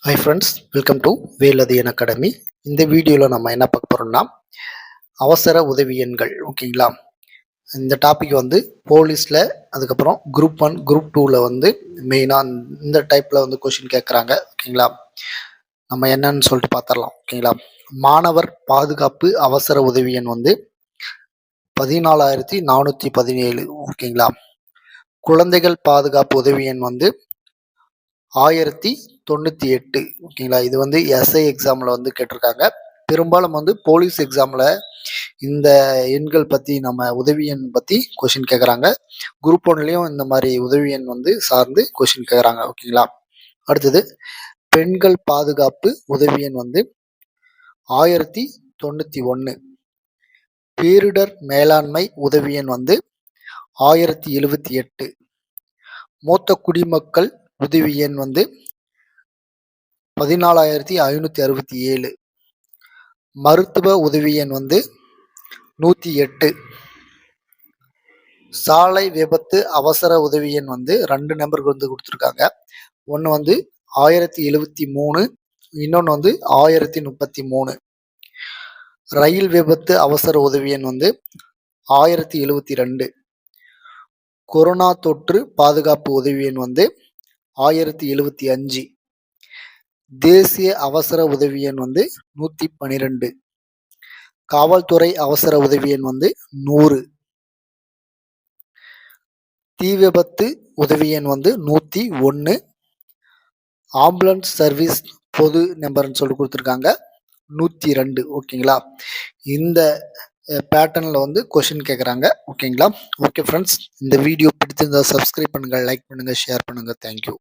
Hi friends, welcome to Velathiyan academy. இந்த வீடியோவில் நம்ம என்ன பார்க்க போகிறோம்னா அவசர உதவி எண்கள். ஓகேங்களா? இந்த டாபிக் வந்து போலீஸில், அதுக்கப்புறம் குரூப் 1 குரூப் 2ல் வந்து மெயினாக இந்த டைப்பில் வந்து கொஷின் கேட்குறாங்க. ஓகேங்களா? நம்ம என்னன்னு சொல்லிட்டு பார்த்துடலாம். ஓகேங்களா? மாணவர் பாதுகாப்பு அவசர உதவி எண் வந்து 14,417. ஓகேங்களா? குழந்தைகள் பாதுகாப்பு உதவி எண் வந்து 1098. ஓகேங்களா? இது வந்து எஸ்ஐ எக்ஸாமில் வந்து கேட்டிருக்காங்க. பெரும்பாலும் வந்து போலீஸ் எக்ஸாமில் இந்த எண்கள் பற்றி, நம்ம உதவி எண் பற்றி கொஷின் கேட்குறாங்க. குரூப் 1லேயும் இந்த மாதிரி உதவி எண் வந்து சார்ந்து கொஷின் கேட்குறாங்க. ஓகேங்களா? அடுத்தது பெண்கள் பாதுகாப்பு உதவி எண் வந்து 1091. பேரிடர் மேலாண்மை உதவி எண் வந்து 1078. மூத்த குடிமக்கள் உதவி எண் வந்து 14,567. மருத்துவ உதவி எண் வந்து 108. சாலை விபத்து அவசர உதவி எண் வந்து 2 நம்பருக்கு வந்து கொடுத்துருக்காங்க. ஒன்று வந்து 1073, இன்னொன்று வந்து 1033. ரயில் விபத்து அவசர உதவி எண் வந்து 1072. கொரோனா தொற்று பாதுகாப்பு உதவி எண் வந்து 1075. தேசிய அவசர உதவி எண் வந்து 112. காவல்துறை அவசர உதவி எண் வந்து 100. தீ விபத்து உதவி எண் வந்து 101. ஆம்புலன்ஸ் சர்வீஸ் பொது நம்பர்னு சொல்லி கொடுத்துருக்காங்க 102. ஓகேங்களா? இந்த பேட்டர்னில் வந்து கொஷின் கேட்குறாங்க. ஓகேங்களா? ஓகே ஃப்ரெண்ட்ஸ், இந்த வீடியோ பிடிச்சிருந்தா சப்ஸ்கிரைப் பண்ணுங்கள், லைக் பண்ணுங்கள், ஷேர் பண்ணுங்கள். தேங்க்யூ.